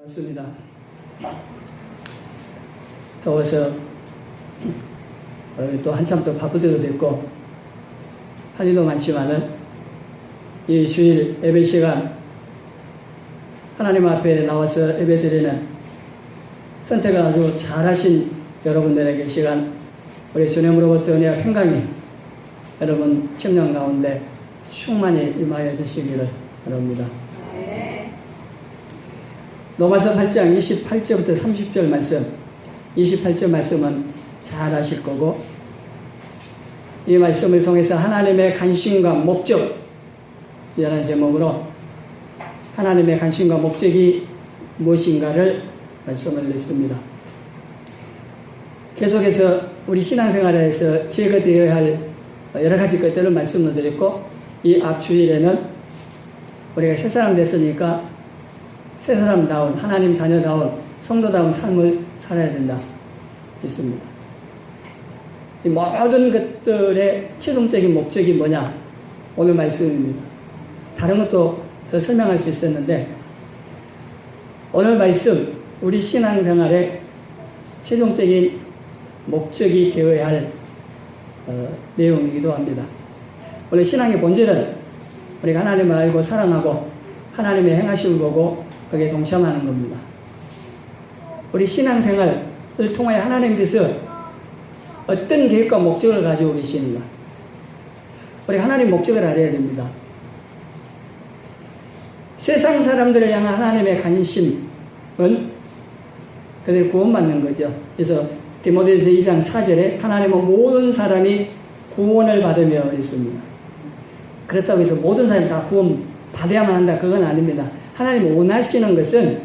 없습니다. 더워서 또 한참 또 바쁠 때도 됐고 할 일도 많지만은 이 주일 예배 시간 하나님 앞에 나와서 예배드리는 선택을 아주 잘하신 여러분들에게 시간, 우리 주님으로부터 은혜와 평강이 여러분 심령 가운데 충만히 임하여 주시기를 바랍니다. 로마서 8장 28절부터 30절 말씀, 28절 말씀은 잘 아실 거고, 이 말씀을 통해서 하나님의 관심과 목적, 이라는 제목으로 하나님의 관심과 목적이 무엇인가를 말씀을 냈습니다. 계속해서 우리 신앙생활에서 제거되어야 할 여러 가지 것들을 말씀을 드렸고, 이 앞 주일에는 우리가 새 사람 됐으니까 새 사람다운, 하나님 자녀다운, 성도다운 삶을 살아야 된다 했습니다. 이 모든 것들의 최종적인 목적이 뭐냐? 오늘 말씀입니다. 다른 것도 더 설명할 수 있었는데, 오늘 말씀, 우리 신앙생활의 최종적인 목적이 되어야 할 내용이기도 합니다. 원래 신앙의 본질은 우리가 하나님을 알고 사랑하고 하나님의 행하심을 보고 거기에 동참하는 겁니다. 우리 신앙생활을 통하여 하나님께서 어떤 계획과 목적을 가지고 계시는가? 우리가 하나님 목적을 알아야 됩니다. 세상 사람들을 향한 하나님의 관심은 그들 구원받는 거죠. 그래서 디모데후서 2장 4절에 하나님은 모든 사람이 구원을 받으며 그랬습니다. 그렇다고 해서 모든 사람이 다 구원 받아야만 한다, 그건 아닙니다. 하나님 원하시는 것은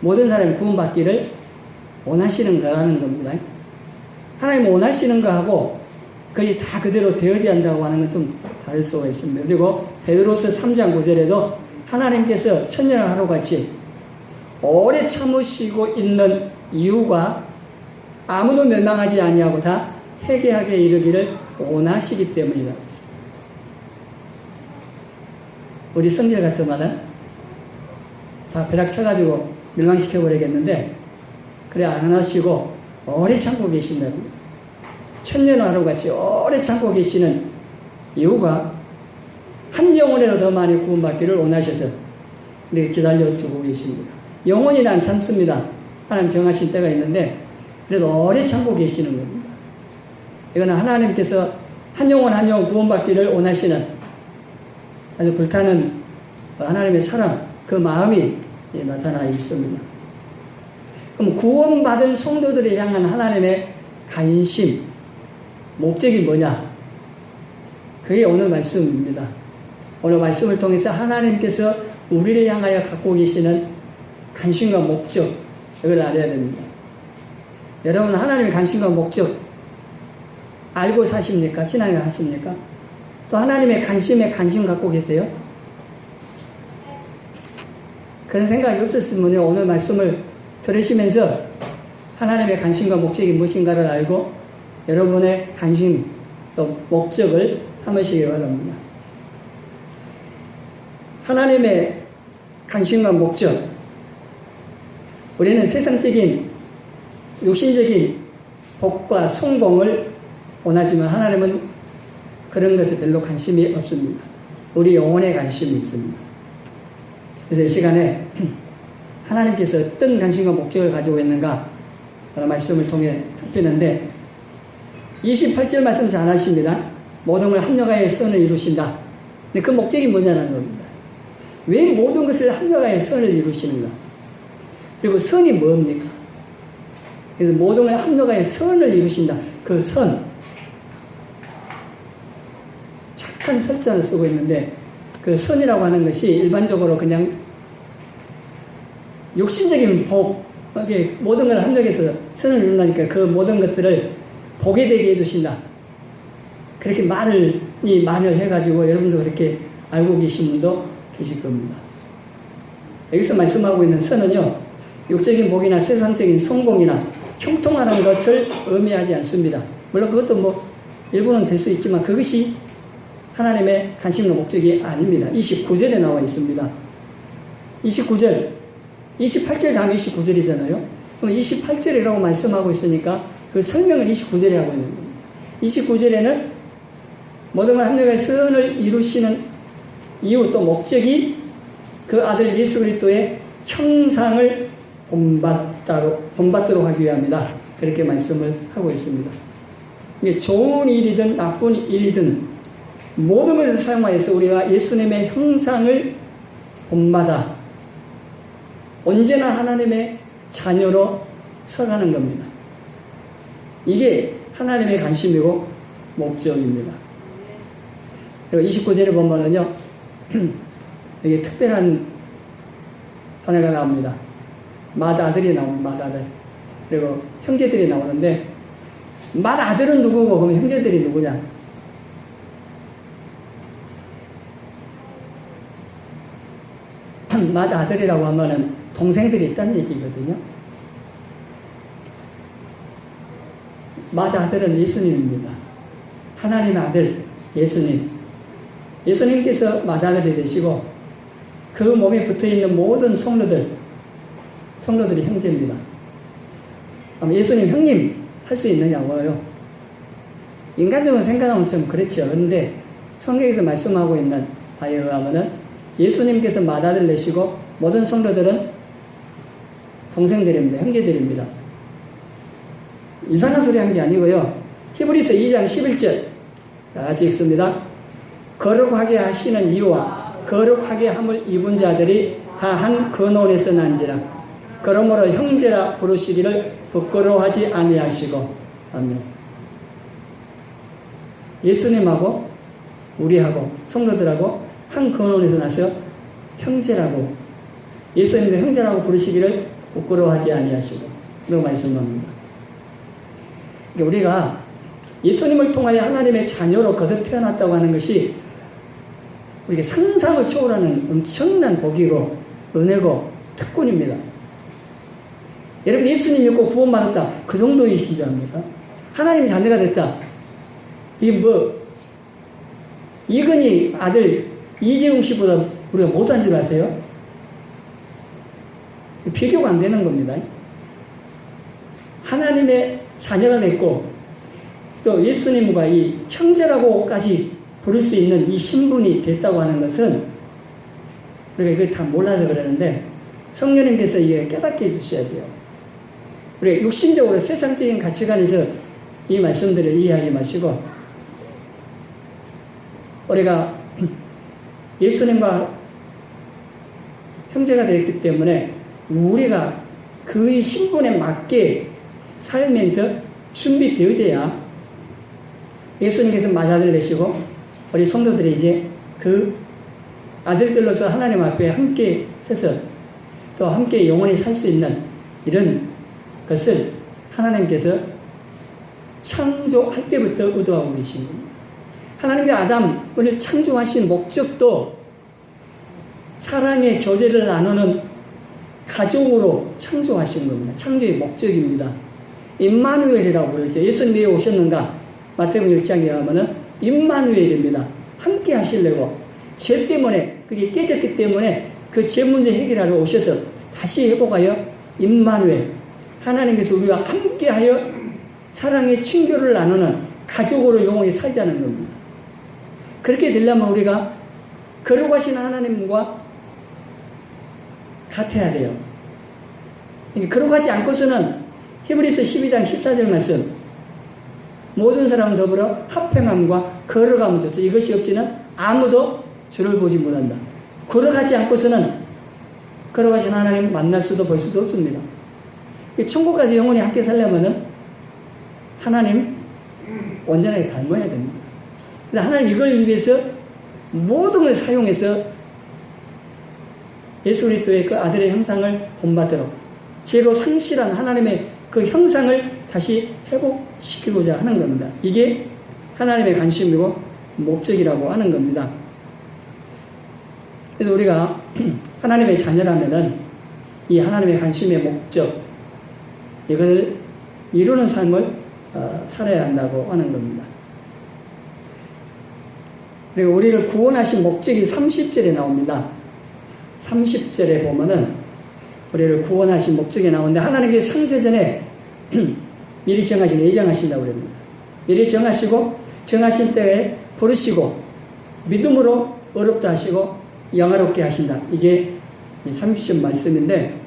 모든 사람이 구원받기를 원하시는 거라는 겁니다. 하나님 원하시는 거하고 거의 다 그대로 되어져야 한다고 하는 건 좀 다를 수가 있습니다. 그리고 베드로서 3장 9절에도 하나님께서 천년을 하루같이 오래 참으시고 있는 이유가 아무도 멸망하지 아니하고 다 회개하게 이르기를 원하시기 때문이라고 했습니다. 우리 성질 같으면은 다 벼락 쳐가지고 멸망시켜버리겠는데, 그래 안 하시고 오래 참고 계신다고. 천년 하루같이 오래 참고 계시는 이유가 한 영혼이라도 더 많이 구원받기를 원하셔서 이렇게 기다려주고 계십니다. 영혼이 안 참습니다. 하나님 정하신 때가 있는데 그래도 오래 참고 계시는 겁니다. 이거는 하나님께서 한 영혼 한 영혼 구원받기를 원하시는 아주 불타는 하나님의 사랑, 그 마음이 나타나 있습니다. 그럼 구원받은 성도들을 향한 하나님의 관심, 목적이 뭐냐? 그게 오늘 말씀입니다. 오늘 말씀을 통해서 하나님께서 우리를 향하여 갖고 계시는 관심과 목적, 이걸 알아야 됩니다. 여러분, 하나님의 관심과 목적 알고 사십니까? 신앙을 하십니까? 또 하나님의 관심에 관심 갖고 계세요? 그런 생각이 없었으면 오늘 말씀을 들으시면서 하나님의 관심과 목적이 무엇인가를 알고 여러분의 관심 또 목적을 삼으시기 바랍니다. 하나님의 관심과 목적, 우리는 세상적인 육신적인 복과 성공을 원하지만 하나님은 그런 것에 별로 관심이 없습니다. 우리 영혼에 관심이 있습니다. 그래서 이 시간에 하나님께서 어떤 관심과 목적을 가지고 있는가 그런 말씀을 통해 살피는데, 28절 말씀 잘 하십니다. 모든 걸 합력하여 선을 이루신다. 근데 그 목적이 뭐냐는 겁니다. 왜 모든 것을 합력하여 선을 이루시는가? 그리고 선이 뭡니까? 그래서 모든 걸 합력하여 선을 이루신다. 그 선, 착한 설자를 쓰고 있는데, 그 선이라고 하는 것이 일반적으로 그냥 육신적인 복, 모든 걸 합력해서 선을 이룬다니까 그 모든 것들을 복이 되게 해주신다. 그렇게 말을 해가지고 여러분도 그렇게 알고 계신 분도 계실 겁니다. 여기서 말씀하고 있는 선은요, 육적인 복이나 세상적인 성공이나 형통하는 것을 의미하지 않습니다. 물론 그것도 일부는 될 수 있지만 그것이 하나님의 관심과 목적이 아닙니다. 29절에 나와 있습니다. 29절 28절 다음에 29절이잖아요. 그럼 28절이라고 말씀하고 있으니까 그 설명을 29절에 하고 있는 겁니다. 29절에는 모든 걸 합력의 선을 이루시는 이유 또 목적이 그 아들 예수 그리스도의 형상을 본받도록 하기 위함이다. 그렇게 말씀을 하고 있습니다. 이게 좋은 일이든 나쁜 일이든 모든 것을 사용하여서 우리가 예수님의 형상을 본받아 언제나 하나님의 자녀로 서가는 겁니다. 이게 하나님의 관심이고 목적입니다. 그리고 29절에 보면은요, 여기 특별한 하나가 나옵니다. 맏아들이 나옵니다. 맏아들. 그리고 형제들이 나오는데, 맏아들은 누구고, 그러면 형제들이 누구냐? 맏아들이라고 하면은 동생들이 있다는 얘기거든요. 맏아들은 예수님입니다. 하나님의 아들, 예수님. 예수님께서 맏아들이 되시고, 그 몸에 붙어 있는 모든 성도들이 형제입니다. 예수님 형님 할 수 있느냐고요. 인간적으로 생각하면 좀 그렇죠. 그런데 성경에서 말씀하고 있는 바에 의하면은 예수님께서 맏아들 내시고 모든 성도들은 동생들입니다. 형제들입니다. 이상한 소리 한 게 아니고요. 히브리서 2장 11절 같이 읽습니다. 거룩하게 하시는 이유와 거룩하게 함을 입은 자들이 다 한 근원에서 난지라. 그러므로 형제라 부르시기를 부끄러워하지 아니하시고. 아멘. 예수님하고 우리하고 성도들하고 한 근원에서 나서 형제라고, 예수님도 형제라고 부르시기를 부끄러워하지 아니하시고, 그런 말씀합니다. 우리가 예수님을 통하여 하나님의 자녀로 거듭 태어났다고 하는 것이 우리가 상상을 초월하는 엄청난 복이고 은혜고 특권입니다. 여러분, 예수님 믿고 구원받았다, 그 정도이신 줄 압니까? 하나님의 자녀가 됐다, 이건희 아들 이재용 씨보다 우리가 못한 줄 아세요? 비교가 안 되는 겁니다. 하나님의 자녀가 됐고, 또 예수님과 이 형제라고까지 부를 수 있는 이 신분이 됐다고 하는 것은 우리가 이걸 다 몰라서 그러는데 성령님께서 이게 깨닫게 해주셔야 돼요. 우리가 육신적으로 세상적인 가치관에서 이 말씀들을 이해하지 마시고, 우리가 예수님과 형제가 되었기 때문에 우리가 그의 신분에 맞게 살면서 준비되어져야 예수님께서 맏아들 내시고 우리 성도들이 이제 그 아들들로서 하나님 앞에 함께 서서 또 함께 영원히 살 수 있는 이런 것을 하나님께서 창조할 때부터 의도하고 계신 겁니다. 하나님께서 아담을 창조하신 목적도 사랑의 교제를 나누는 가족으로 창조하신 겁니다. 창조의 목적입니다. 임마누엘이라고 부르죠. 예수님이 왜 오셨는가? 마태복음 1장에 하면은 임마누엘입니다. 함께 하시려고, 죄 때문에 그게 깨졌기 때문에 그 죄 문제 해결하러 오셔서 다시 회복하여 임마누엘, 하나님께서 우리가 함께하여 사랑의 친교를 나누는 가족으로 영원히 살자는 겁니다. 그렇게 되려면 우리가 거룩하신 하나님과 같아야 돼요. 거룩하지 않고서는 히브리서 12장 14절 말씀, 모든 사람은 더불어 합행함과 거룩함을 줬어. 이것이 없이는 아무도 주를 보지 못한다. 거룩하지 않고서는 거룩하신 하나님 만날 수도 볼 수도 없습니다. 천국까지 영원히 함께 살려면은 하나님 온전하게 닮아야 됩니다. 그래서 하나님 이걸 위해서 모든 걸 사용해서 예수 그리스도의 그 아들의 형상을 본받도록 죄로 상실한 하나님의 그 형상을 다시 회복시키고자 하는 겁니다. 이게 하나님의 관심이고 목적이라고 하는 겁니다. 그래서 우리가 하나님의 자녀라면은 이 하나님의 관심의 목적, 이걸 이루는 삶을 살아야 한다고 하는 겁니다. 그리고 우리를 구원하신 목적이 30절에 나옵니다. 30절에 보면은 우리를 구원하신 목적이 나오는데 하나님께 창세전에 미리 정하신 예정하신다고 그럽니다. 미리 정하시고 정하신 때에 부르시고 믿음으로 어렵다 하시고 영화롭게 하신다. 이게 30절 말씀인데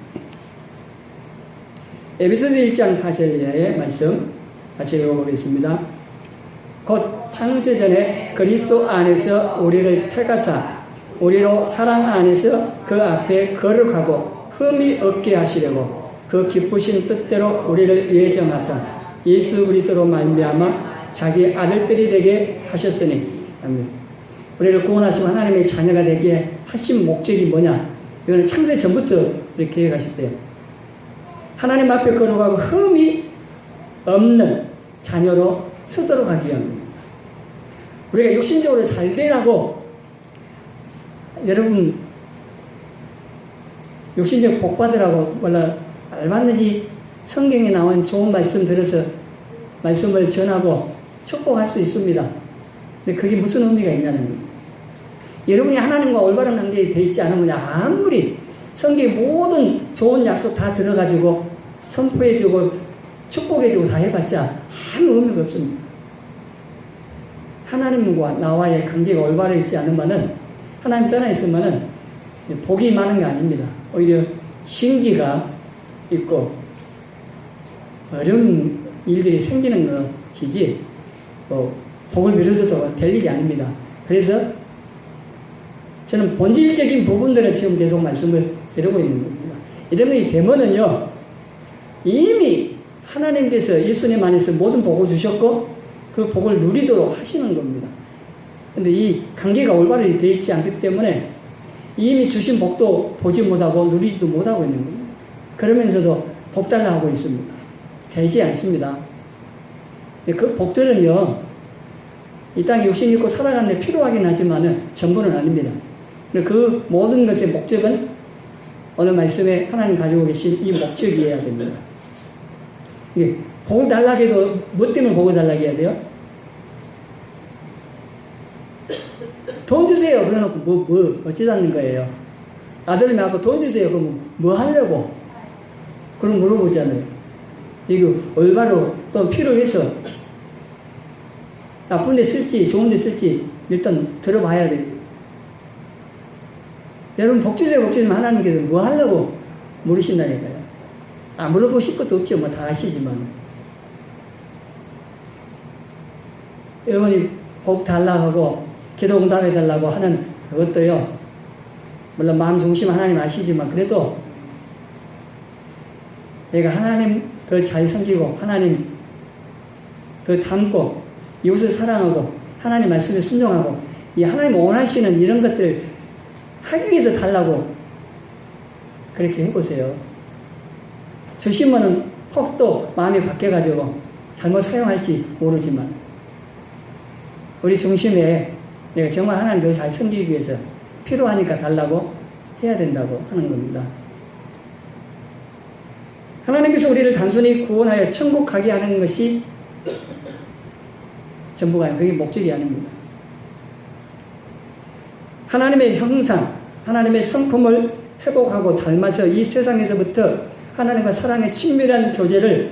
에베소서 1장 4절 이하의 말씀 같이 읽어보겠습니다. 곧 창세전에 그리스도 안에서 우리를 택하사 우리로 사랑 안에서 그 앞에 거룩하고 흠이 없게 하시려고 그 기쁘신 뜻대로 우리를 예정하사 예수 그리스도로 말미암아 자기 아들들이 되게 하셨으니 아멘. 우리를 구원하시고 하나님의 자녀가 되게 하신 목적이 뭐냐? 이거는 창세 전부터 이렇게 계획하셨대요. 하나님 앞에 거룩하고 흠이 없는 자녀로 서도록 하기 위함입니다. 우리가 육신적으로 잘 되라고 여러분 육신적 복 받으라고 몰라 알맞는지 성경에 나온 좋은 말씀 들어서 말씀을 전하고 축복할 수 있습니다. 근데 그게 무슨 의미가 있냐는 거예요. 여러분이 하나님과 올바른 관계에 되어 있지 않으면 아무리 성경의 모든 좋은 약속 다 들어가지고 선포해주고 축복해주고 다 해봤자 아무 의미가 없습니다. 하나님과 나와의 관계가 올바로 있지 않으면은 하나님 떠나 있으면은 복이 많은 게 아닙니다. 오히려 신기가 있고 어려운 일들이 생기는 것이지 복을 미뤄줘도 될 일이 아닙니다. 그래서 저는 본질적인 부분들을 지금 계속 말씀을 드리고 있는 겁니다. 이런 게 되면은요 이미 하나님께서 예수님 안에서 모든 복을 주셨고 그 복을 누리도록 하시는 겁니다. 근데 이 관계가 올바로 되어 있지 않기 때문에 이미 주신 복도 보지 못하고 누리지도 못하고 있는 겁니다. 그러면서도 복 달라 하고 있습니다. 되지 않습니다. 그 복들은요 이 땅에 욕심 있고 살아가는 데 필요하긴 하지만은 전부는 아닙니다. 그 모든 것의 목적은 오늘 말씀에 하나님 가지고 계신 이 목적이어야 됩니다. 이게 복을 달라고 해도 뭐 때문에 복을 달라고 해야 돼요? 돈 주세요. 그래놓고 어찌다는 거예요. 아들이 나하고 돈 주세요. 그럼 뭐 하려고? 그럼 물어보잖아요. 이거 올바로 또 필요해서 나쁜 데 쓸지 좋은 데 쓸지 일단 들어봐야 돼요. 여러분 복 주세요 복 주시면 하나님께서 뭐 하려고 물으신다니까요. 물어보실 것도 없죠. 뭐 다 아시지만. 여러분이 복 달라고 하고 기도 응답해 달라고 하는 그것도요. 물론 마음 중심 하나님 아시지만 그래도 내가 하나님 더 잘 섬기고 하나님 더 닮고 이웃을 사랑하고 하나님 말씀에 순종하고 이 하나님 원하시는 이런 것들 하기 위해서 달라고 그렇게 해보세요. 주시면은 혹 또 마음이 바뀌어가지고 잘못 사용할지 모르지만 우리 중심에 내가 정말 하나님 더 잘 섬기기 위해서 필요하니까 달라고 해야 된다고 하는 겁니다. 하나님께서 우리를 단순히 구원하여 천국 가게 하는 것이 전부가 아니고 그게 목적이 아닙니다. 하나님의 형상, 하나님의 성품을 회복하고 닮아서 이 세상에서부터 하나님과 사랑의 친밀한 교제를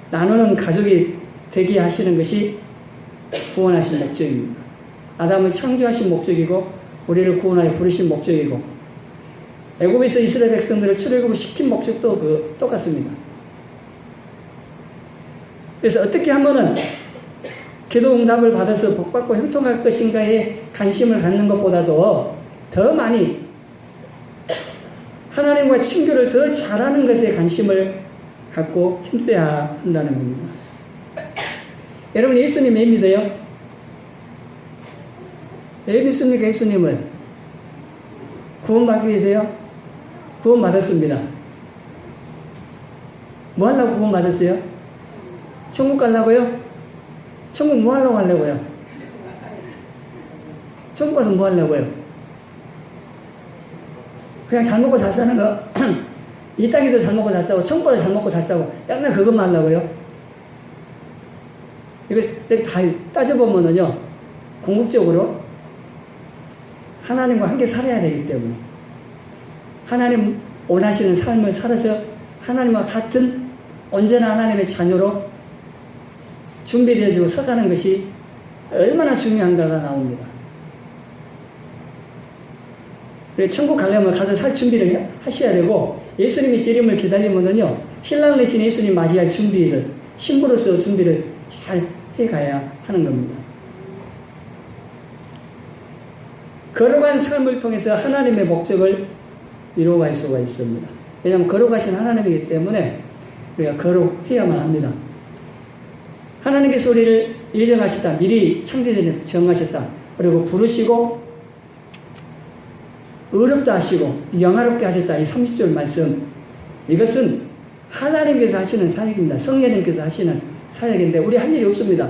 나누는 가족이 되게 하시는 것이 구원하신 목적입니다. 아담을 창조하신 목적이고 우리를 구원하여 부르신 목적이고 애굽에서 이스라엘 백성들을 출애굽을 시킨 목적도 똑같습니다. 그래서 어떻게 하면은 기도 응답을 받아서 복받고 형통할 것인가에 관심을 갖는 것보다도 더 많이 하나님과 친교를 더 잘하는 것에 관심을 갖고 힘써야 한다는 겁니다. 여러분 예수님 왜 믿어요? 왜 믿습니까? 예수님을 구원받기 위해서요? 구원받았습니다. 뭐 하려고 구원받았어요? 천국 가려고요? 천국 뭐 하려고 하려고요? 천국 가서 뭐 하려고요? 그냥 잘 먹고 잘 사는 거, 이 땅에도 잘 먹고 잘 싸고, 천국도 잘 먹고 잘 싸고, 맨날 그것만 하려고요? 이걸 다 따져보면은요, 궁극적으로 하나님과 함께 살아야 되기 때문에, 하나님 원하시는 삶을 살아서 하나님과 같은 언제나 하나님의 자녀로 준비되어지고 서가는 것이 얼마나 중요한가가 나옵니다. 천국 가려면 가서 살 준비를 하셔야 되고, 예수님의 재림을 기다리면은요, 신랑 되신 예수님 맞이할 준비를, 신부로서 준비를 잘 해가야 하는 겁니다. 걸어간 삶을 통해서 하나님의 목적을 이루어갈 수가 있습니다. 왜냐하면 걸어가신 하나님이기 때문에 우리가 걸어해야만 합니다. 하나님께서 우리를 예정하셨다. 미리 창세전에 정하셨다. 그리고 부르시고 어렵다 하시고 영화롭게 하셨다. 이 30절 말씀, 이것은 하나님께서 하시는 사역입니다. 성령님께서 하시는 사역인데 우리 한 일이 없습니다.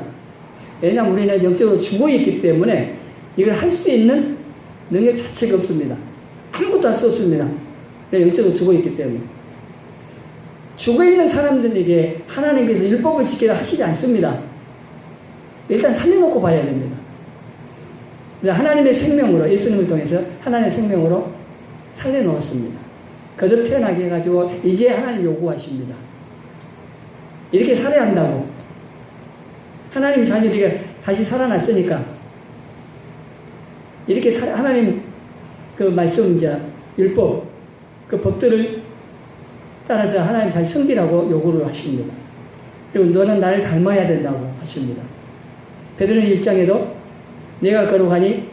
왜냐하면 우리는 영적으로 죽어있기 때문에 이걸 할 수 있는 능력 자체가 없습니다. 아무것도 할 수 없습니다. 영적으로 죽어있기 때문에. 죽어있는 사람들에게 하나님께서 율법을 지키라 하시지 않습니다. 일단 살려놓고 봐야 됩니다. 하나님의 생명으로, 예수님을 통해서 하나님의 생명으로 살려놓았습니다. 거듭 태어나게 해가지고 이제 하나님 요구하십니다. 이렇게 살아야 한다고. 하나님 자녀들이 다시 살아났으니까 이렇게 하나님 그 말씀, 이제 율법, 그 법들을 따라서 하나님 다시 섬기라고 요구를 하십니다. 그리고 너는 나를 닮아야 된다고 하십니다. 베드로는 1장에도 내가 걸어가니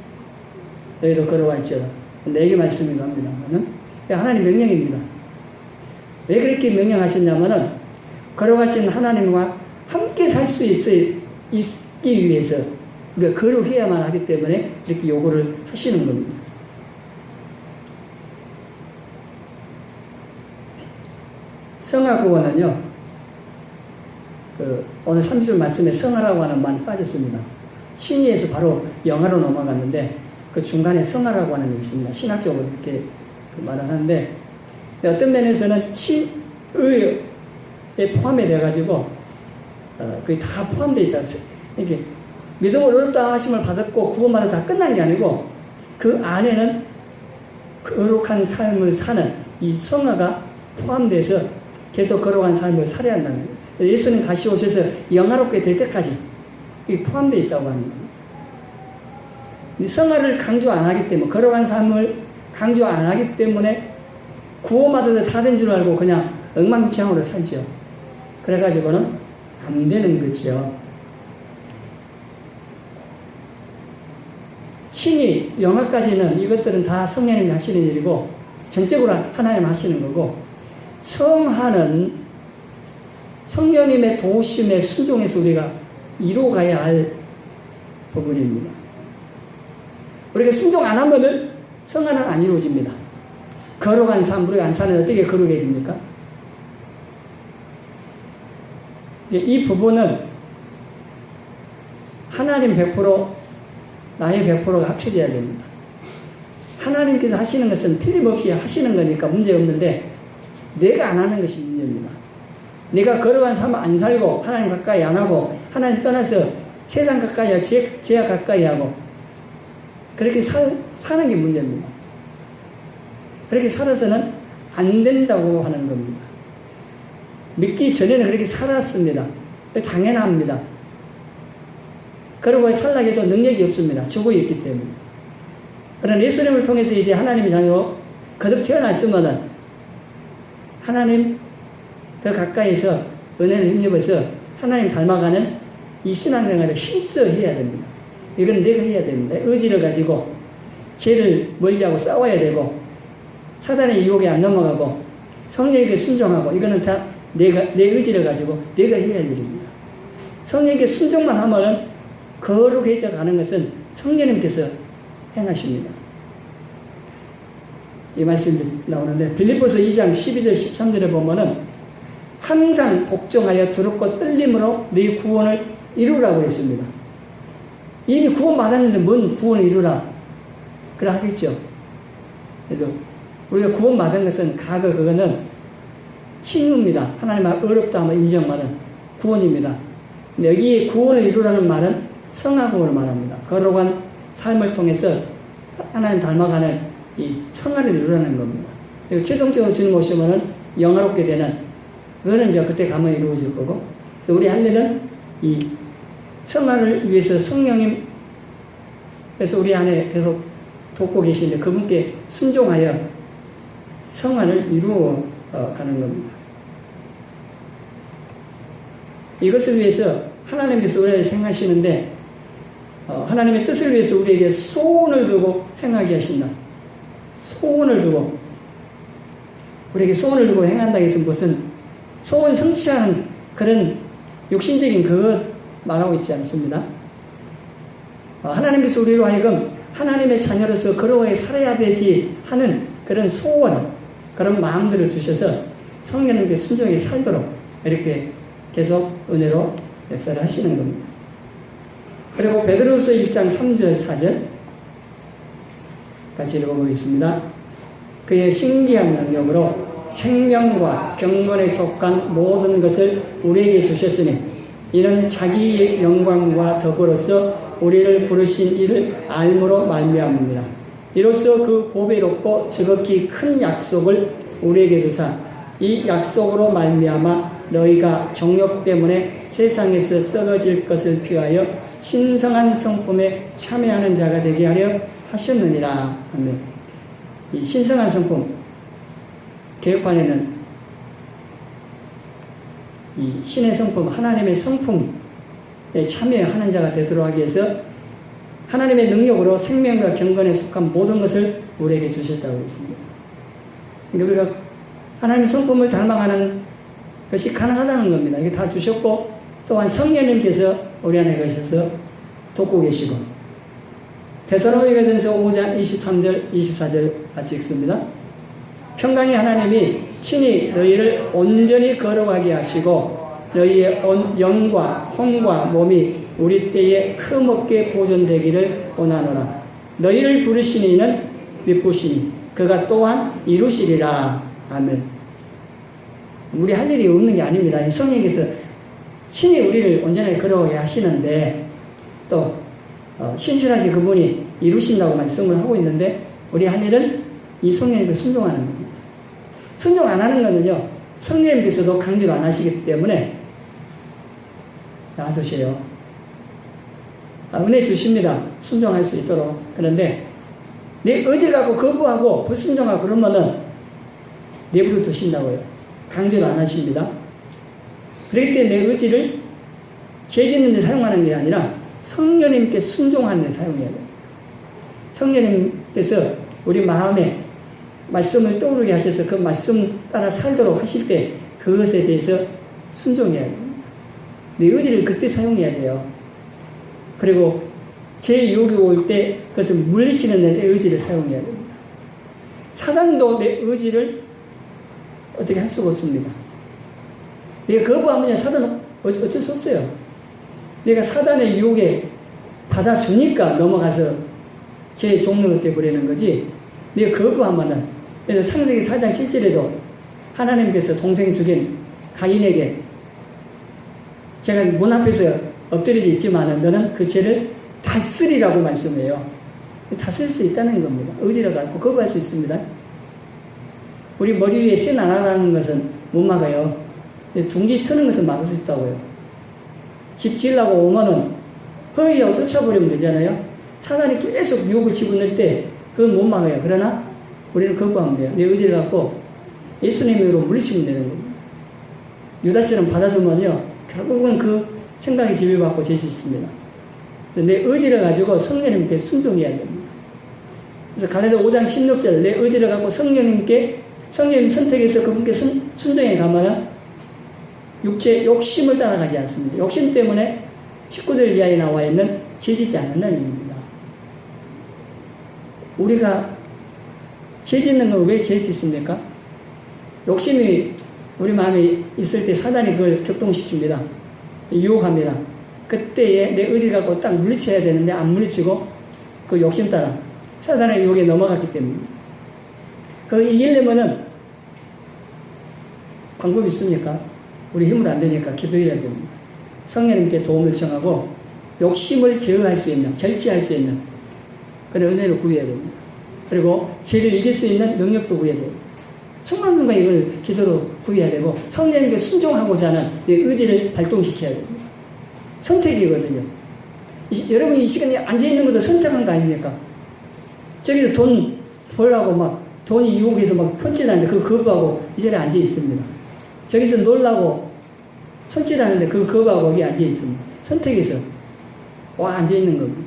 너희도 걸어갈지어다. 내게 말씀이 합니다만은 하나님 명령입니다. 왜 그렇게 명령하셨냐면은 걸어가신 하나님과 함께 살 수 있기 위해서 우리가 걸어해야만 하기 때문에 이렇게 요구를 하시는 겁니다. 성화구원은요, 오늘 30절 말씀에 성화라고 하는 말이 빠졌습니다. 친이에서 바로 영화로 넘어갔는데 그 중간에 성화라고 하는 게 있습니다. 신학적으로 이렇게 말을 하는데, 어떤 면에서는 친의에 포함이 돼가지고 그게 다 포함되어 있다. 이게 믿음으로 어렵다 하심을 받았고 구원받아 다 끝난 게 아니고 그 안에는 거룩한 삶을 사는 이 성화가 포함돼서 계속 걸어간 삶을 살아야 한다는 거예요. 예수님 다시 오셔서 영화롭게 될 때까지 포함되어 있다고 하는 겁니다. 성화를 강조 안 하기 때문에, 걸어간 삶을 강조 안 하기 때문에 구원받아서 다 된 줄 알고 그냥 엉망진창으로 살죠. 그래가지고는 안 되는 거죠. 친히 영화까지는 이것들은 다 성령님이 하시는 일이고 전적으로 하나님 하시는 거고, 성화는 성령님의 도우심에 순종해서 우리가 이루어가야 할 부분입니다. 우리가 순종 안 하면은 성화는 안 이루어집니다. 걸어간 삶, 우리가 안 사는 어떻게 거룩해 집니까? 이 부분은 하나님 100%, 나의 100%가 합쳐져야 됩니다. 하나님께서 하시는 것은 틀림없이 하시는 거니까 문제없는데 내가 안 하는 것이 문제입니다. 내가 걸어간 삶을 안 살고 하나님 가까이 안 하고 하나님 떠나서 세상 가까이 하고 죄와 가까이 하고 그렇게 사는 게 문제입니다. 그렇게 살아서는 안 된다고 하는 겁니다. 믿기 전에는 그렇게 살았습니다. 당연합니다. 그러고 살라고 해도 능력이 없습니다. 죽어있기 때문에. 그러나 예수님을 통해서 이제 하나님의 자녀로 거듭 태어났으면은 하나님 더 가까이서 은혜를 힘입어서 하나님 닮아가는 이 신앙생활을 힘써 해야 됩니다. 이건 내가 해야 됩니다. 의지를 가지고 죄를 멀리하고 싸워야 되고 사단의 유혹에 안 넘어가고 성령에게 순종하고, 이거는 다 내 의지를 가지고 내가 해야 할 일입니다. 성령에게 순종만 하면은 거룩해져 가는 것은 성령님께서 행하십니다. 이 말씀이 나오는데 빌립보서 2장 12절 13절에 보면은 항상 복종하여 두렵고 떨림으로 너희 구원을 이루라고 했습니다. 이미 구원 받았는데 뭔 구원을 이루라 그래 하겠죠. 그래도 우리가 구원 받은 것은 그거는 칭의입니다. 하나님 앞 어렵다 하면 인정받은 구원입니다. 근데 여기 구원을 이루라는 말은 성화구원을 말합니다. 거룩한 삶을 통해서 하나님 닮아가는 이 성화를 이루라는 겁니다. 그리고 최종적으로 주님 오시면은 영화롭게 되는, 그거는 이제 그때 가면 이루어질 거고, 우리 할 일은 이 성화를 위해서 성령님, 그래서 우리 안에 계속 돕고 계시는데 그분께 순종하여 성화를 이루어 가는 겁니다. 이것을 위해서 하나님께서 우리를 생각하시는데, 하나님의 뜻을 위해서 우리에게 소원을 두고 행하게 하신다. 소원을 두고, 우리에게 소원을 두고 행한다고 해서 무슨 소원 성취하는 그런 육신적인 그것 말하고 있지 않습니다. 하나님께서 우리로 하여금 하나님의 자녀로서 거룩하게 살아야 되지 하는 그런 소원, 그런 마음들을 주셔서 성령님께 순종하게 살도록 이렇게 계속 은혜로 역사를 하시는 겁니다. 그리고 베드로후서 1장 3절 4절 같이 읽어보겠습니다. 그의 신기한 능력으로 생명과 경건에 속한 모든 것을 우리에게 주셨으니 이는 자기의 영광과 덕으로서 우리를 부르신 이를 알므로 말미암습니다. 이로써 그 보배롭고 지극히 큰 약속을 우리에게 주사 이 약속으로 말미암아 너희가 정욕 때문에 세상에서 썩어질 것을 피하여 신성한 성품에 참여하는 자가 되게 하려 하셨느니라. 아멘. 이 신성한 성품, 개혁판에는 이 신의 성품, 하나님의 성품에 참여하는 자가 되도록 하기 위해서 하나님의 능력으로 생명과 경건에 속한 모든 것을 우리에게 주셨다고 했습니다. 그러니까 우리가 하나님의 성품을 닮아가는 것이 가능하다는 겁니다. 이게 다 주셨고, 또한 성령님께서 우리 안에 계셔서 돕고 계시고, 데살로니가전서 5장 23절 24절 같이 읽습니다. 평강의 하나님이 친히 너희를 온전히 거룩하게 하시고 너희의 영과 혼과 몸이 우리 때에 흠없게 보존되기를 원하노라. 너희를 부르신 이는 믿으시니 그가 또한 이루시리라. 아멘. 우리 할 일이 없는 게 아닙니다. 성령께서 친히 우리를 온전하게 거룩하게 하시는데, 또 신실하신 그분이 이루신다고 말씀을 하고 있는데, 우리 할 일은 이 성령님께 순종하는 겁니다. 순종 안 하는 거는요, 성령님께서도 강제로 안 하시기 때문에 놔두세요. 은혜 주십니다. 순종할 수 있도록. 그런데 내 의지를 갖고 거부하고 불순종하고 그러면은 내버려 두신다고요. 강제로 안 하십니다. 그렇기 때문에 내 의지를 죄 짓는 데 사용하는 게 아니라 성령님께 순종하는 데 사용해야 돼요. 성령님께서 우리 마음에 말씀을 떠오르게 하셔서 그 말씀 따라 살도록 하실 때 그것에 대해서 순종해야 됩니다. 내 의지를 그때 사용해야 돼요. 그리고 제 유혹이 올 때 그것을 물리치는 내 의지를 사용해야 됩니다. 사단도 내 의지를 어떻게 할 수가 없습니다. 내가 거부하면 사단은 어쩔 수 없어요. 내가 사단의 유혹에 받아주니까 넘어가서 제 종로를 떼버리는 거지, 내가 거부하면은. 그래서 창세기 4장 7절에도 하나님께서 동생 죽인 가인에게 제가 문 앞에서 엎드려져 있지만은 너는 그 죄를 다 쓰리라고 말씀해요. 다 쓸 수 있다는 겁니다. 의지를 갖고 거부할 수 있습니다. 우리 머리 위에 새 날아가는 것은 못 막아요. 둥지 트는 것은 막을 수 있다고요. 집 지으려고 오면은 허위하고 쫓아버리면 되잖아요. 사단이 계속 유혹을 집어넣을 때 그건 못 막아요. 그러나 우리는 거부하면 돼요. 내 의지를 갖고 예수님으로 물리치면 되는 겁니다. 유다처럼 받아두면요, 결국은 그 생각에 지배받고 죄시 있습니다. 내 의지를 가지고 성령님께 순종해야 됩니다. 그래서 갈라디아 5장 16절, 내 의지를 갖고 성령님 선택해서 그분께 순종해 가면은 육체 욕심을 따라가지 않습니다. 욕심 때문에 19절 이하에 나와 있는 죄짓지 않는다는 얘기입니다. 우리가 죄짓는 건 왜 죄짓습니까? 욕심이 우리 마음에 있을 때 사단이 그걸 격동시킵니다. 유혹합니다. 그때에 내 의지를 갖고 딱 물리쳐야 되는데 안 물리치고 그 욕심 따라 사단의 유혹에 넘어갔기 때문입니다. 그거 이기려면은 방법이 있습니까? 우리 힘으로 안 되니까 기도해야 됩니다. 성령님께 도움을 청하고 욕심을 제어할 수 있는, 절제할 수 있는 그런 은혜를 구해야 됩니다. 그리고 죄를 이길 수 있는 능력도 구해야 됩니다. 순간순간 이걸 기도로 구해야 되고 성령님께 순종하고자 하는 의지를 발동시켜야 됩니다. 선택이거든요. 여러분이 이 시간에 앉아있는 것도 선택한 거 아닙니까? 저기서 돈 벌라고 막 돈이 유혹해서 막 손짓하는데 그거 거부하고 이 자리에 앉아 있습니다. 저기서 놀라고 손짓하는데 그거 거부하고 여기 앉아 있습니다. 선택해서 와 앉아 있는 겁니다.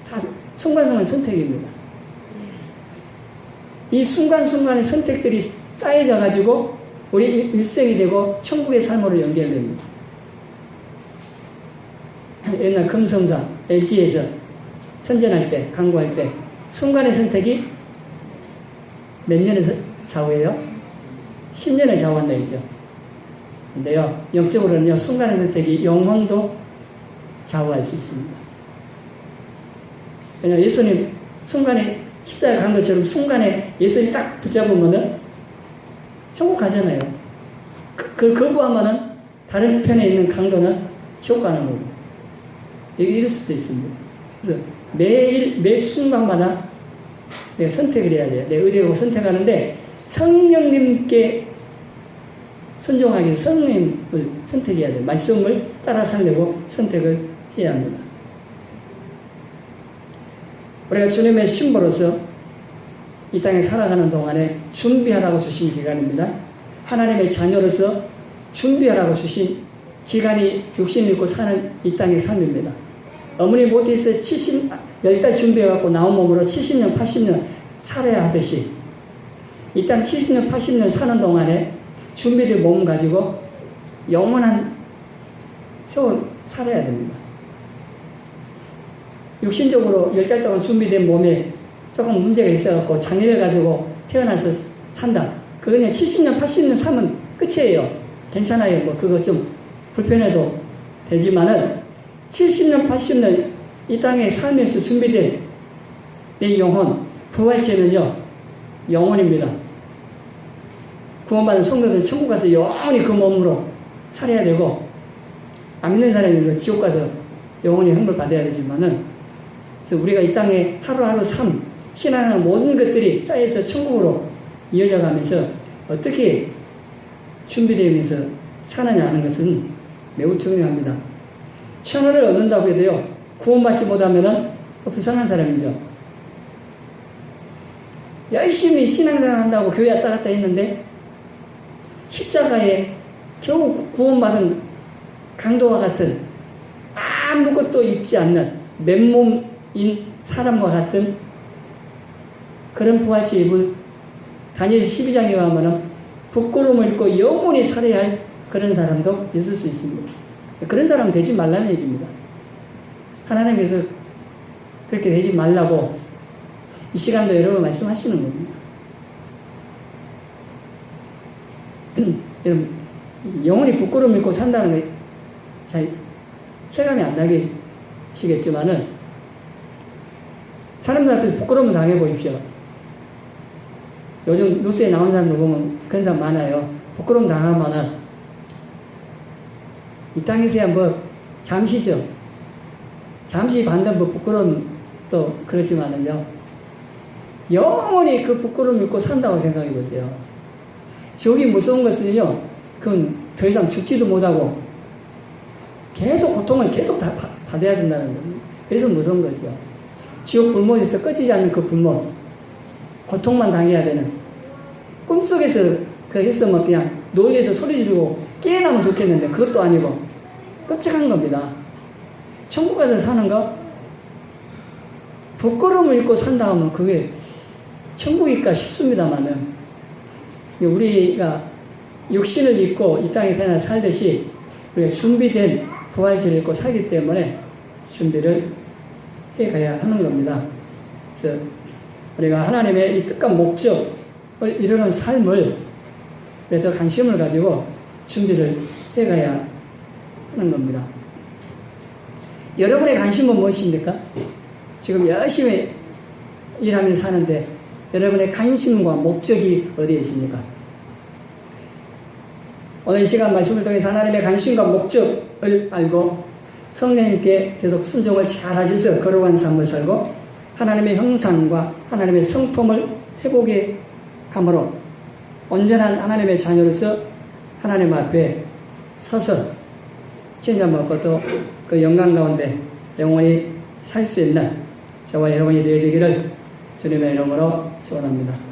다 순간순간 선택입니다. 이 순간순간의 선택들이 쌓여져 가지고 우리 일생이 되고 천국의 삶으로 연결됩니다. 옛날 금성사 LG에서 선전할 때, 강구할 때 순간의 선택이 몇 년의 좌우예요? 10년을 좌우한다 했죠. 근데요, 영적으로는요, 순간의 선택이 영혼도 좌우할 수 있습니다. 왜냐하면 예수님 순간에 십자가 간 것처럼 순간에 예수님 딱 붙잡으면은 천국 가잖아요. 거부하면은 다른 편에 있는 강도는 지옥 가는 거고. 이럴 수도 있습니다. 그래서 매 순간마다 내가 선택을 해야 돼요. 내 의지하고 선택하는데 성령님께 순종하기 위해 성령님을 선택해야 돼요. 말씀을 따라 살려고 선택을 해야 합니다. 우리가 주님의 신부로서 이 땅에 살아가는 동안에 준비하라고 주신 기간입니다. 하나님의 자녀로서 준비하라고 주신 기간이 육신 입고 사는 이 땅의 삶입니다. 어머니 못해서 10달 준비해갖고 나온 몸으로 70년, 80년 살아야 하듯이 이 땅 70년, 80년 사는 동안에 준비된 몸 가지고 영원한 세월 살아야 됩니다. 육신적으로 10달 동안 준비된 몸에 조금 문제가 있어갖고 장애를 가지고 태어나서 산다. 그거는 70년, 80년 살면 끝이에요. 괜찮아요. 뭐 그거 좀 불편해도 되지만은 70년, 80년 이 땅에 살면서 준비된 내 영혼, 부활체는요, 영혼입니다. 구원받은 성도들은 천국 가서 영원히 그 몸으로 살아야 되고, 안 믿는 사람이 지옥 가서 영원히 형벌 받아야 되지만은, 그래서 우리가 이 땅에 하루하루 삶, 신앙하는 모든 것들이 쌓여서 천국으로 이어져 가면서 어떻게 준비되면서 사느냐 하는 것은 매우 중요합니다. 천하를 얻는다고 해도요, 구원받지 못하면은 불쌍한 사람이죠. 열심히 신앙생활 한다고 교회 왔다 갔다 했는데, 십자가에 겨우 구원받은 강도와 같은 아무것도 입지 않는 맨몸인 사람과 같은 그런 부활체 입을 다니엘 12장에 가면은 부끄러움을 입고 영원히 살아야 할 그런 사람도 있을 수 있습니다. 그런 사람 되지 말라는 얘기입니다. 하나님께서 그렇게 되지 말라고 이 시간도 여러분 말씀하시는 겁니다. 여러분, 영원히 부끄러움 입고 산다는 게 잘 체감이 안 나시겠지만은 사람들 앞에서 부끄러움을 당해 보십시오. 요즘 뉴스에 나온 사람들 보면 그런 사람 많아요. 부끄러움 당하면은 이 땅에서야 뭐 잠시죠. 잠시 받는 뭐 부끄러움도 그렇지만은요, 영원히 그 부끄러움 입고 산다고 생각해 보세요. 지옥이 무서운 것은요, 그건 더 이상 죽지도 못하고 계속 고통을 계속 다 받아야 된다는 겁니다. 그래서 무서운 거죠. 지옥 불못에서 꺼지지 않는 그 불못, 고통만 당해야 되는, 꿈속에서 그 했으면 그냥 놀래서 소리 지르고 깨어나면 좋겠는데 그것도 아니고 끔찍한 겁니다. 천국 가서 사는 거, 부끄러움을 입고 산다 하면 그게 천국일까 싶습니다만은, 우리가 육신을 입고 이 땅에 태어나 살듯이 우리가 준비된 부활체를 입고 살기 때문에 준비를 해가야 하는 겁니다. 그래서 우리가 하나님의 이 뜻과 목적을 이루는 삶을 더 관심을 가지고 준비를 해가야 하는 겁니다. 여러분의 관심은 무엇입니까? 지금 열심히 일하면서 사는데 여러분의 관심과 목적이 어디에 있습니까? 오늘 이 시간 말씀을 통해서 하나님의 관심과 목적을 알고 성령님께 계속 순종을 잘 하셔서 거룩한 삶을 살고 하나님의 형상과 하나님의 성품을 회복해 감으로 온전한 하나님의 자녀로서 하나님 앞에 서서 칭찬 받고 또 그 영광 가운데 영원히 살 수 있는 저와 여러분이 되어지기를 주님의 이름으로 소원합니다.